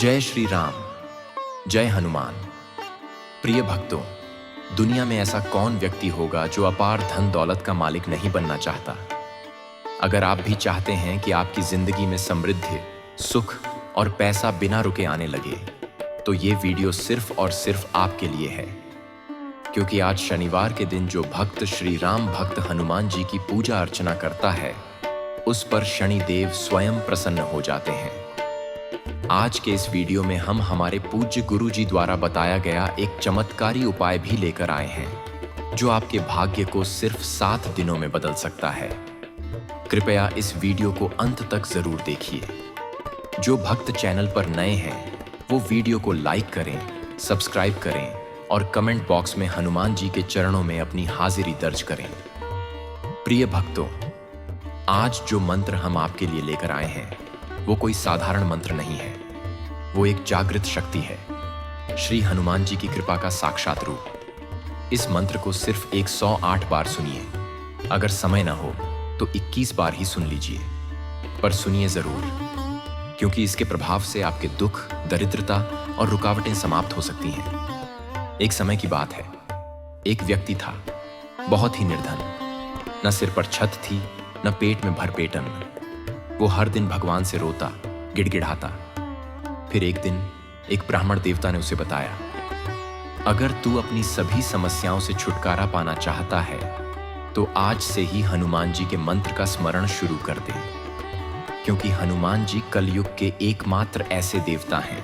जय श्री राम, जय हनुमान। प्रिय भक्तों, दुनिया में ऐसा कौन व्यक्ति होगा जो अपार धन दौलत का मालिक नहीं बनना चाहता। अगर आप भी चाहते हैं कि आपकी जिंदगी में समृद्धि, सुख और पैसा बिना रुके आने लगे, तो ये वीडियो सिर्फ और सिर्फ आपके लिए है। क्योंकि आज शनिवार के दिन जो भक्त श्री राम भक्त हनुमान जी की पूजा अर्चना करता है, उस पर शनिदेव स्वयं प्रसन्न हो जाते हैं। आज के इस वीडियो में हम हमारे पूज्य गुरु जी द्वारा बताया गया एक चमत्कारी उपाय भी लेकर आए हैं, जो आपके भाग्य को सिर्फ 7 दिनों में बदल सकता है। कृपया इस वीडियो को अंत तक जरूर देखिए। जो भक्त चैनल पर नए हैं, वो वीडियो को लाइक करें, सब्सक्राइब करें और कमेंट बॉक्स में हनुमान जी के चरणों में अपनी हाजिरी दर्ज करें। प्रिय भक्तों, आज जो मंत्र हम आपके लिए लेकर आए हैं, वो कोई साधारण मंत्र नहीं है। वो एक जागृत शक्ति है, श्री हनुमान जी की कृपा का साक्षात रूप। इस मंत्र को सिर्फ 108 बार सुनिए। अगर समय ना हो तो 21 बार ही सुन लीजिए, पर सुनिए जरूर, क्योंकि इसके प्रभाव से आपके दुख, दरिद्रता और रुकावटें समाप्त हो सकती हैं। एक समय की बात है, एक व्यक्ति था, बहुत ही निर्धन। न सिर पर छत थी, न पेट में भरपेट अन्न। वो हर दिन भगवान से रोता, गिड़गिड़ाता। फिर एक दिन एक ब्राह्मण देवता ने उसे बताया, अगर तू अपनी सभी समस्याओं से छुटकारा पाना चाहता है, तो आज से ही हनुमान जी के मंत्र का स्मरण शुरू कर दे। क्योंकि हनुमान जी कलयुग के एकमात्र ऐसे देवता हैं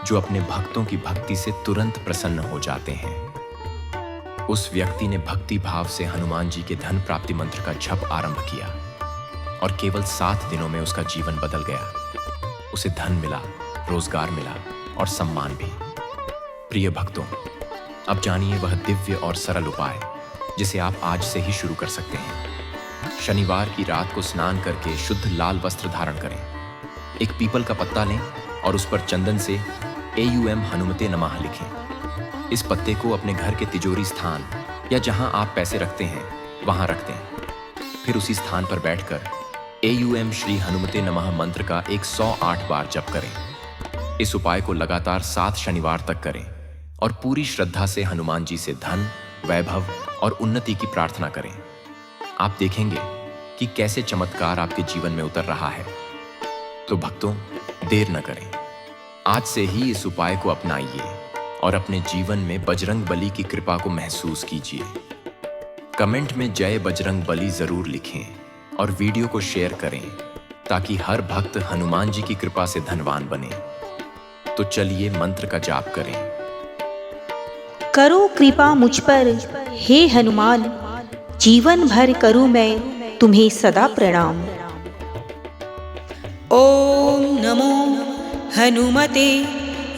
जो अपने भक्तों की भक्ति से तुरंत प्रसन्न हो जाते हैं। उस व्यक्ति ने भक्ति भाव से हनुमान जी के धन प्राप्ति मंत्र का जप आरंभ किया और केवल 7 दिनों में उसका जीवन बदल गया। उसे धन मिला, रोजगार मिला और सम्मान भी। प्रिय भक्तों, अब जानिए वह दिव्य और सरल उपाय जिसे आप आज से ही शुरू कर सकते हैं। शनिवार की रात को स्नान करके शुद्ध लाल वस्त्र धारण करें। एक पीपल का पत्ता लें और उस पर चंदन से AUM हनुमते नमः लिखें। इस पत्ते को अपने घर के तिजोरी स्थान या जहां आप पैसे रखते हैं, वहां रख दें। फिर उसी स्थान पर बैठकर AUM श्री हनुमते नमः मंत्र का 108 बार जप करें। इस उपाय को लगातार 7 शनिवार तक करें और पूरी श्रद्धा से हनुमान जी से धन, वैभव और उन्नति की प्रार्थना करें। आप देखेंगे कि कैसे चमत्कार आपके जीवन में उतर रहा है। तो भक्तों, देर न करें, आज से ही इस उपाय को अपनाइए और अपने जीवन में बजरंग बली की कृपा को महसूस कीजिए। कमेंट में जय बजरंग बली जरूर लिखें और वीडियो को शेयर करें, ताकि हर भक्त हनुमान जी की कृपा से धनवान बने। तो चलिए मंत्र का जाप करें। करो कृपा मुझ पर हे हनुमान, जीवन भर करूं मैं तुम्हें सदा प्रणाम। ओम नमो हनुमते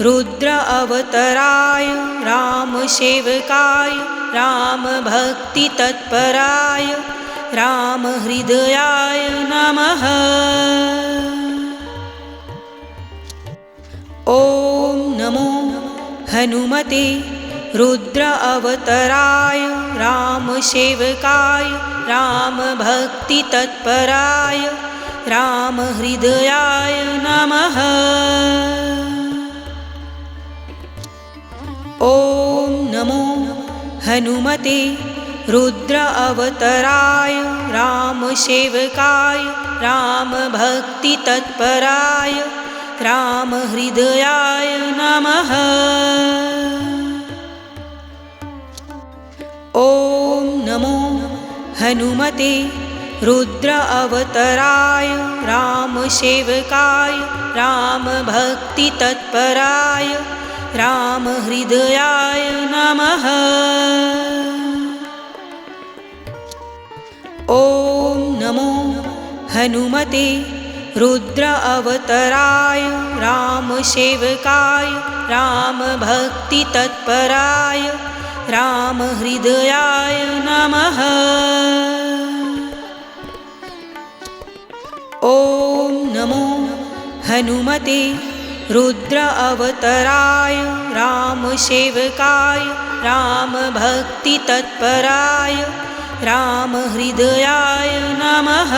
रुद्र अवतराय राम सेवकाय राम भक्ति तत्पराय राम हृदयाय नमः। ओम नमो हनुमते रुद्र अवतराय राम सेवकाय राम भक्ति तत्पराय राम हृदयाय नमः। ओम नमो हनुमते रुद्र अवतराय राम सेवकाय राम भक्ति तत्पराय राम हृदयाय नमः। ओम नमो हनुमते रुद्र अवतराय राम सेवकाय राम भक्ति तत्पराय राम हृदयाय नमः। ओम नमो हनुमते रुद्र अवतराय राम सेवकाय राम भक्ति तत्पराय राम हृदयाय नमः। ओम नमो हनुमते रुद्र अवतराय राम सेवकाय राम भक्ति तत्पराय राम हृदयाय नमः।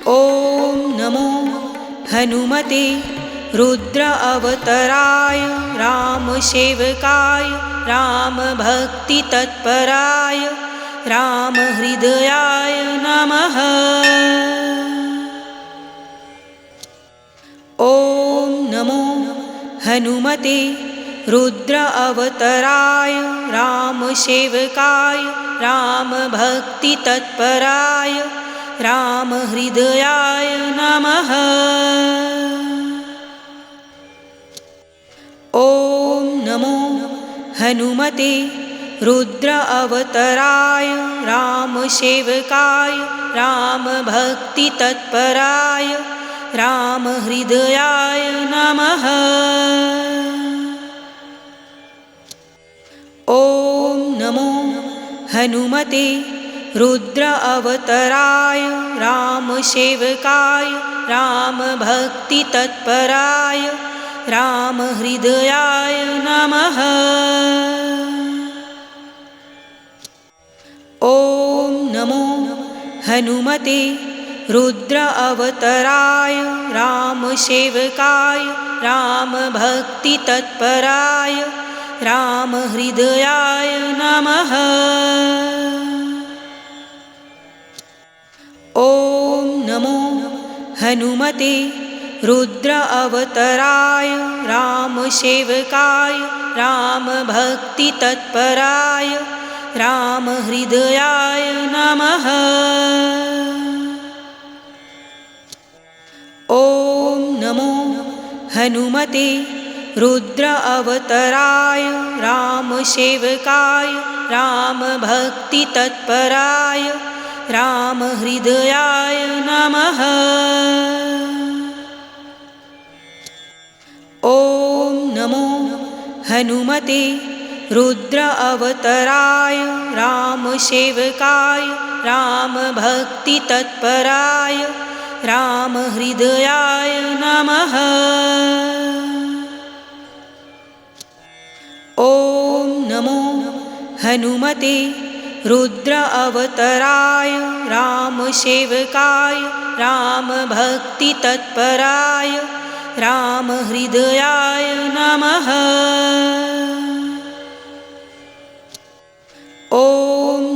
ओम नमो हनुमते रुद्र अवतराय रामसेवकाय रामभक्तितत्पराय रामहृदयाय नमः। ॐ नमो हनुमते रुद्र अवतराय रामसेवकाय रामभक्तितत्पराय रामहृदयाय नमः। ॐ नमो हनुमते रुद्र अवतराय रामसेवकाय रामभक्तितत्पराय रामहृदयाय नमः। ॐ नमो हनुमते रुद्र अवतराय रामसेवकाय रामभक्तितत्पराय रामहृदयाय नमः। ॐ नमो हनुमते रुद्र अवतराय रामसेवकाय रामभक्तितत्पराय रामहृदयाय नमः। ॐ नमो हनुमते रुद्र अवतराय रामसेवकाय रामभक्तितत्पराय रामहृदयाय नमः। ॐ नमो हनुमते रुद्र अवतराय रामसेवकाय रामभक्तितत्पराय रामहृदयाय नमः। ॐ नमो हनुमते रुद्र अवतराय रामसेवकाय रामभक्तितत्पराय रामहृदयाय नमः। ॐ नमो हनुमते रुद्र अवतराय रामसेवकाय रामभक्तितत्पराय रामहृदयाय नमः। ॐ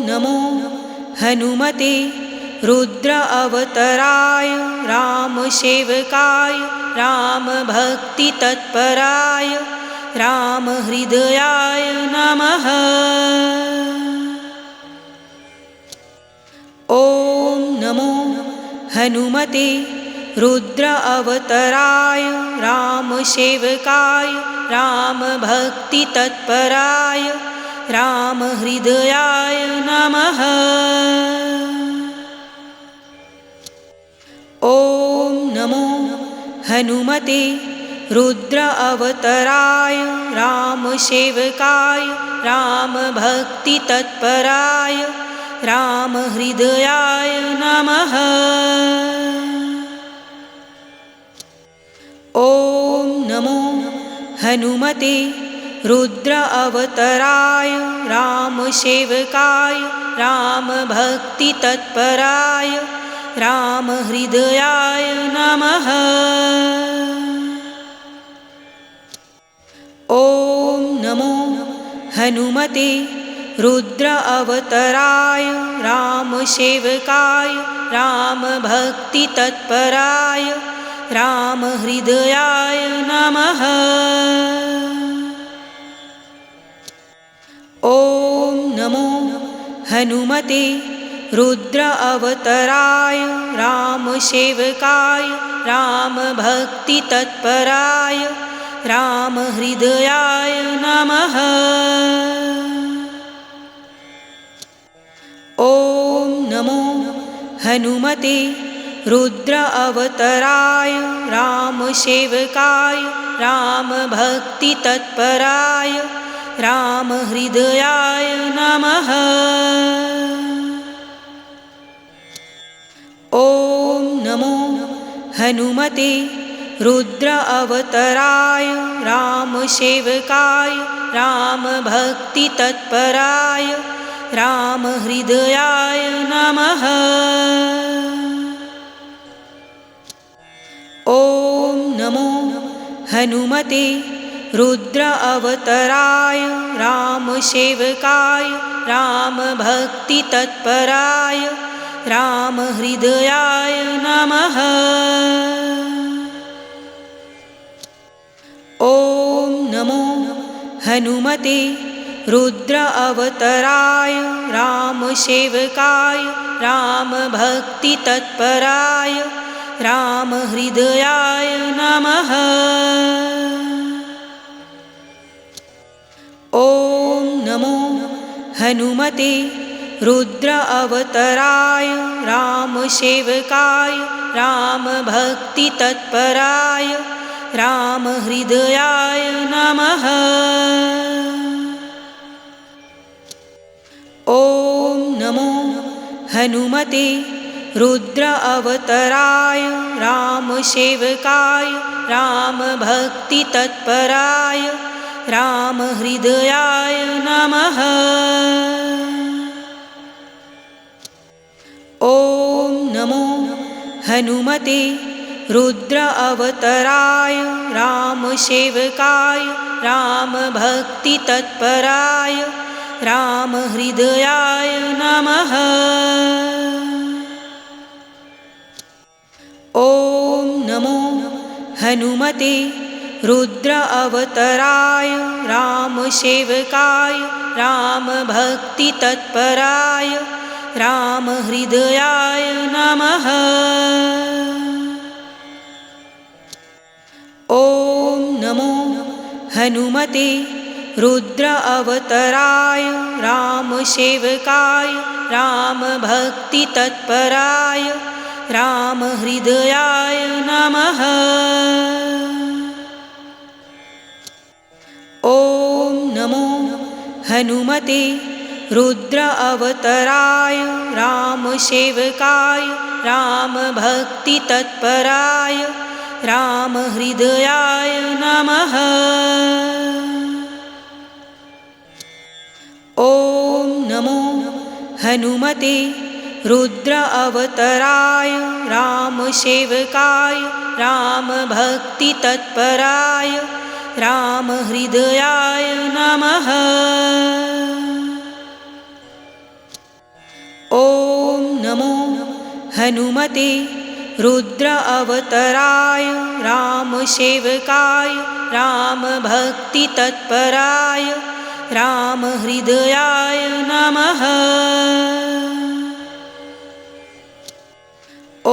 नमो हनुमते रुद्र अवतराय रामसेवकाय रामभक्तितत्पराय रामहृदयाय नमः। ॐ नमो हनुमते रुद्र अवतराय रामसेवकाय रामभक्तितत्पराय रामहृदयाय नमः। ॐ नमो हनुमते रुद्र अवतराय रामसेवकाय रामभक्तितत्पराय रामहृदयाय नमः। ॐ नमो हनुमते रुद्र अवतराय रामसेवकाय रामभक्तितत्पराय रामहृदयाय नमः। ॐ नमो हनुमते रुद्र अवतराय रामसेवकाय रामभक्तितत्पराय रामहृदयाय नमः। ॐ नमो हनुमते रुद्र अवतराय रामसेवकाय रामभक्तितत्पराय रामहृदयाय नमः। ॐ नमो हनुमते रुद्र अवतराय रामसेवकाय रामभक्तितत्पराय रामहृदयाय नमः। ॐ नमो हनुमते रुद्र अवतराय रामसेवकाय रामभक्तितत्पराय रामहृदयाय नमः। ॐ हनुमते रुद्र अवतराय रामसेवकाय रामभक्तितत्पराय रामहृदयाय नमः। ॐ नमो हनुमते रुद्र अवतराय रामसेवकाय रामभक्तितत्पराय रामहृदयाय नमः। ॐ नमो हनुमते रुद्र अवतराय रामसेवकाय रामभक्तितत्पराय रामहृदयाय नमः। ॐ नमो हनुमते रुद्र अवतराय रामसेवकाय रामभक्तितत्पराय रामहृदयाय नमः। ॐ नमो हनुमते रुद्र अवतराय रामसेवकाय रामभक्तितत्पराय रामहृदयाय नमः। ॐ नमो हनुमते रुद्र अवतराय रामसेवकाय रामभक्तितत्पराय रामहृदयाय नमः। ॐ नमो हनुमते रुद्र अवतराय रामसेवकाय रामभक्तितत्पराय रामहृदयाय नमः। ॐ नमो हनुमते रुद्र अवतराय रामसेवकाय रामभक्तितत्पराय रामहृदयाय नमः। ॐ नमो हनुमते रुद्र अवतराय रामसेवकाय रामभक्तितत्पराय रामहृदयाय नमः। ॐ नमो हनुमते रुद्र अवतराय रामसेवकाय रामभक्तितत्पराय रामहृदयाय नमः।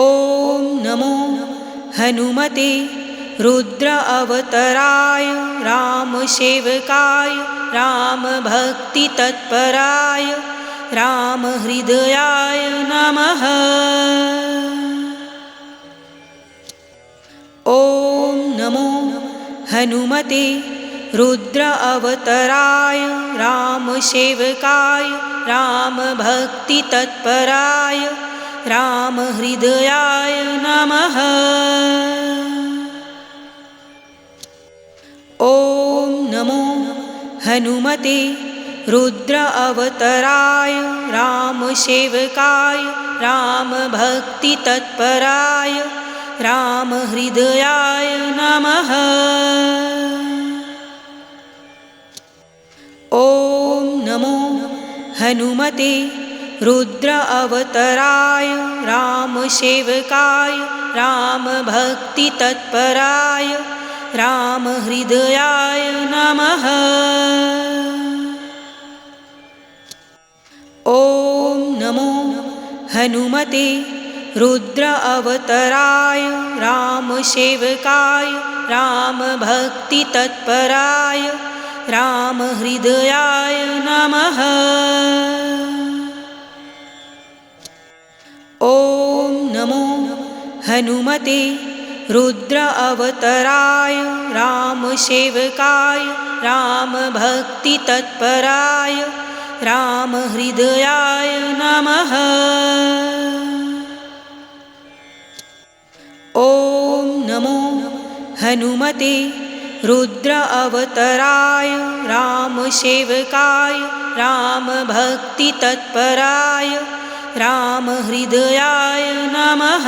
ॐ नमो हनुमते रुद्र अवतराय रामसेवकाय रामभक्तितत्पराय रामहृदयाय नमः। ॐ नमो हनुमते रुद्र अवतराय रामसेवकाय रामभक्तितत्पराय रामहृदयाय नमः। ॐ नमो हनुमते रुद्र अवतराय रामसेवकाय रामभक्तितत्पराय रामहृदयाय नमः। ॐ नमो हनुमते रुद्र अवतराय रामसेवकाय रामभक्तितत्पराय रामहृदयाय नमः। ॐ नमो हनुमते रुद्र अवतराय रामसेवकाय रामभक्तितत्पराय रामहृदयाय नमः। ॐ नमो हनुमते रुद्र अवतराय रामसेवकाय रामभक्तितत्पराय रामहृदयाय नमः। ॐ नमो हनुमते रुद्र अवतराय रामसेवकाय रामभक्तितत्पराय रामहृदयाय नमः।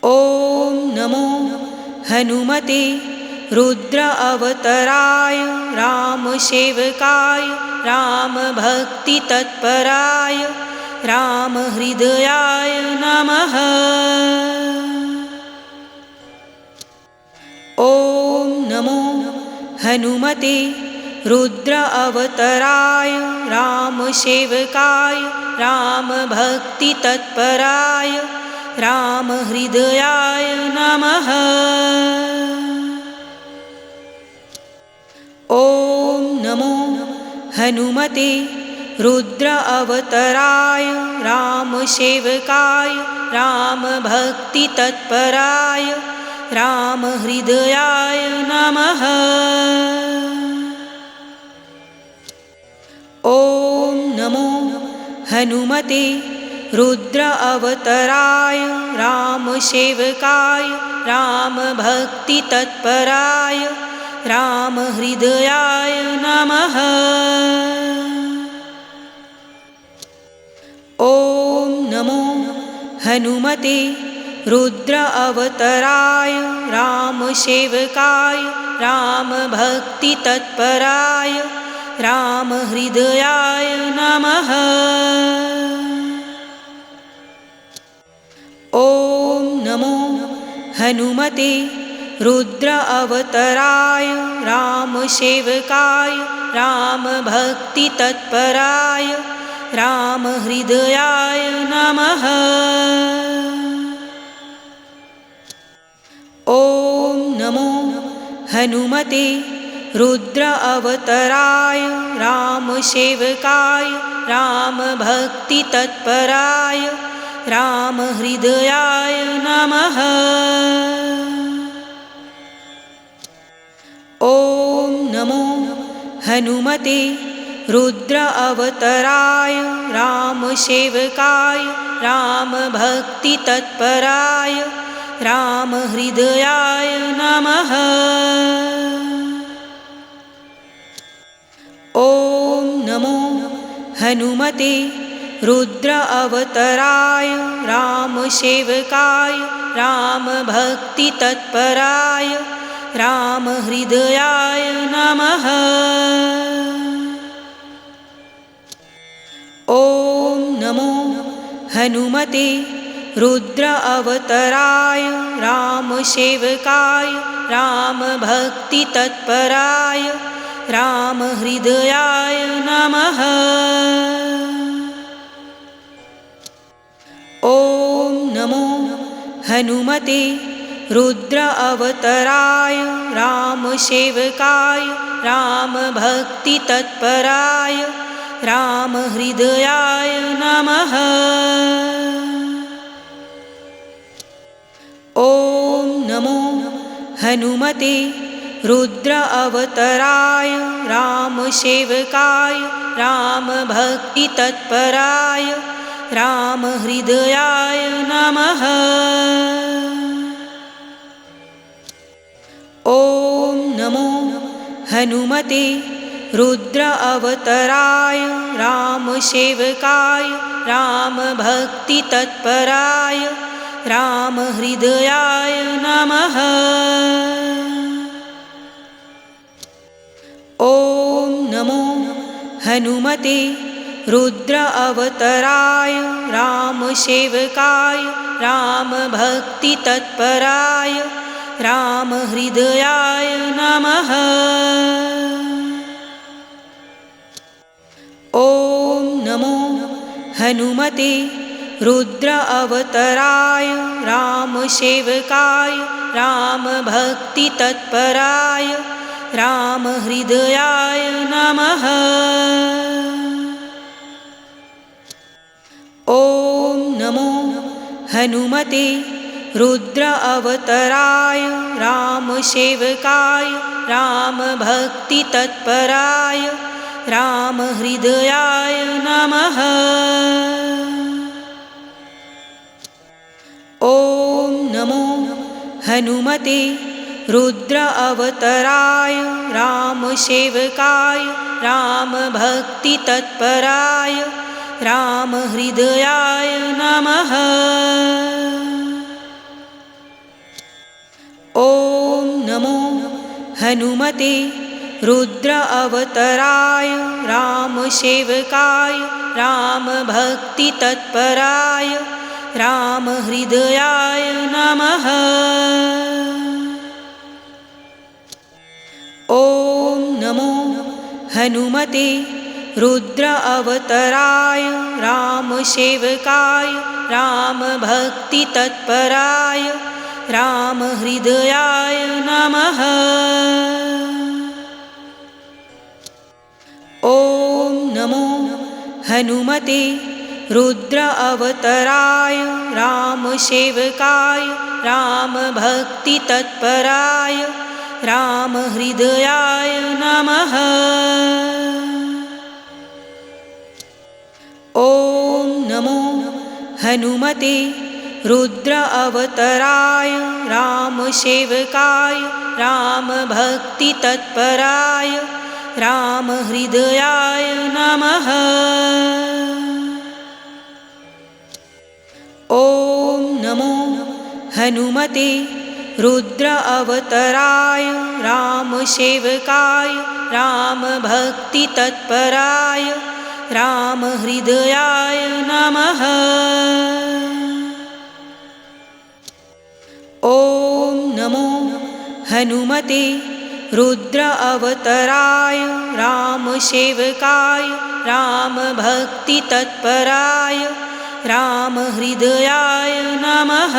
ॐ हनुमते रुद्र अवतराय रामसेवकाय रामभक्तितत्पराय रामहृदयाय नमः। ॐ नमो हनुमते रुद्र अवतराय रामसेवकाय रामभक्तितत्पराय रामहृदयाय नमः। ॐ नमो हनुमते रुद्र अवतराय रामसेवकाय रामभक्तितत्पराय रामहृदयाय नमः। ॐ नमो हनुमते रुद्र अवतराय रामसेवकाय रामभक्तितत्पराय रामहृदयाय नमः। ॐ नमो हनुमते रुद्र अवतराय रामसेवकाय रामभक्तितत्पराय रामहृदयाय नमः। ॐ नमो हनुमते रुद्र अवतराय रामसेवकाय रामभक्तितत्पराय रामहृदयाय नमः। ॐ नमो हनुमते रुद्र अवतराय रामसेवकाय रामभक्तितत्पराय रामहृदयाय नमः। ॐ नमो हनुमते रुद्र अवतराय रामसेवकाय रामभक्तितत्पराय रामहृदयाय नमः। ॐ नमो हनुमते रुद्र अवतराय रामसेवकाय रामभक्तितत्पराय रामहृदयाय नमः। ॐ नमो हनुमते रुद्र अवतराय रामसेवकाय रामभक्तितत्पराय रामहृदयाय नमः। ॐ नमो हनुमते रुद्र अवतराय रामसेवकाय रामभक्तितत्पराय रामहृदयाय नमः। ॐ नमो हनुमते रुद्र अवतराय रामसेवकाय रामभक्तितत्पराय रामहृदयाय नमः। ॐ नमो हनुमते रुद्र अवतराय रामसेवकाय रामभक्तितत्पराय रामहृदयाय नमः। ॐ नमो हनुमते रुद्र अवतराय रामसेवकाय रामभक्तितत्पराय रामहृदयाय नमः। ॐ नमो हनुमते रुद्र अवतराय रामसेवकाय रामभक्तितत्पराय रामहृदयाय नमः। ॐ नमो हनुमते रुद्र अवतराय रामसेवकाय रामभक्तितत्पराय रामहृदयाय नमः। ॐ नमो हनुमते रुद्र अवतराय रामसेवकाय रामभक्तितत्पराय रामहृदयाय नमः। ॐ नमो हनुमते रुद्र अवतराय रामसेवकाय रामभक्तितत्पराय रामहृदयाय नमः। ॐ नमो हनुमते रुद्र अवतराय रामसेवकाय रामभक्तितत्पराय रामहृदयाय नमः। ॐ नमो हनुमते रुद्र अवतराय रामसेवकाय रामभक्तितत्पराय रामहृदयाय नमः। ॐ नमो हनुमते रुद्र अवतराय रामसेवकाय रामभक्तितत्पराय रामहृदयाय नमः। ॐ नमो हनुमते रुद्र अवतराय रामसेवकाय रामभक्तितत्पराय रामहृदयाय नमः। ॐ नमो हनुमते रुद्र अवतराय रामसेवकाय रामभक्तितत्पराय रामहृदयाय नमः।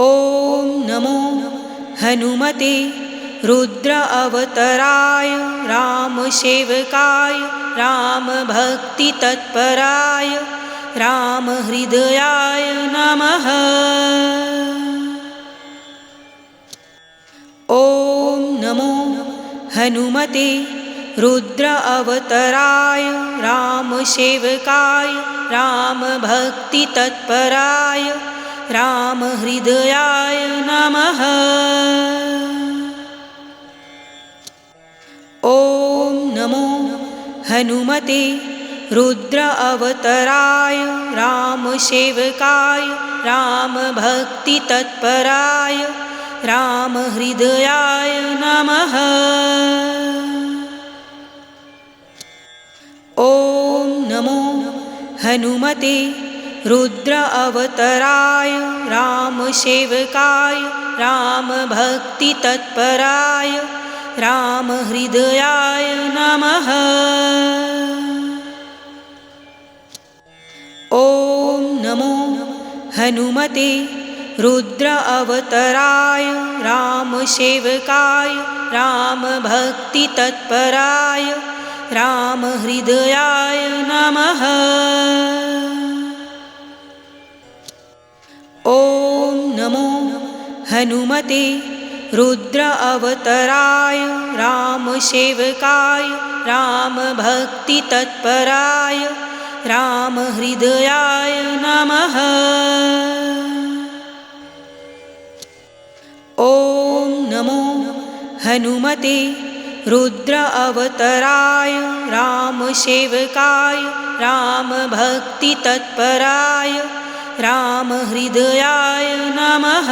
ॐ नमो हनुमते रुद्र अवतराय रामसेवकाय रामभक्तितत्पराय रामहृदयाय नमः। ॐ नमो हनुमते रुद्र अवतराय रामसेवकाय रामभक्तितत्पराय रामहृदयाय नमः। ॐ नमो हनुमते रुद्र अवतराय रामसेवकाय रामभक्तितत्पराय रामहृदयाय नमः। ॐ नमो हनुमते रुद्र अवतराय रामसेवकाय रामभक्तितत्पराय रामहृदयाय नमः। ॐ नमो हनुमते रुद्र अवतराय रामसेवकाय रामभक्तितत्पराय रामहृदयाय नमः। ॐ नमो हनुमते रुद्र अवतराय रामसेवकाय रामभक्तितत्पराय रामहृदयाय नमः। ॐ नमो हनुमते रुद्र अवतराय रामसेवकाय रामभक्तितत्पराय रामहृदयाय नमः।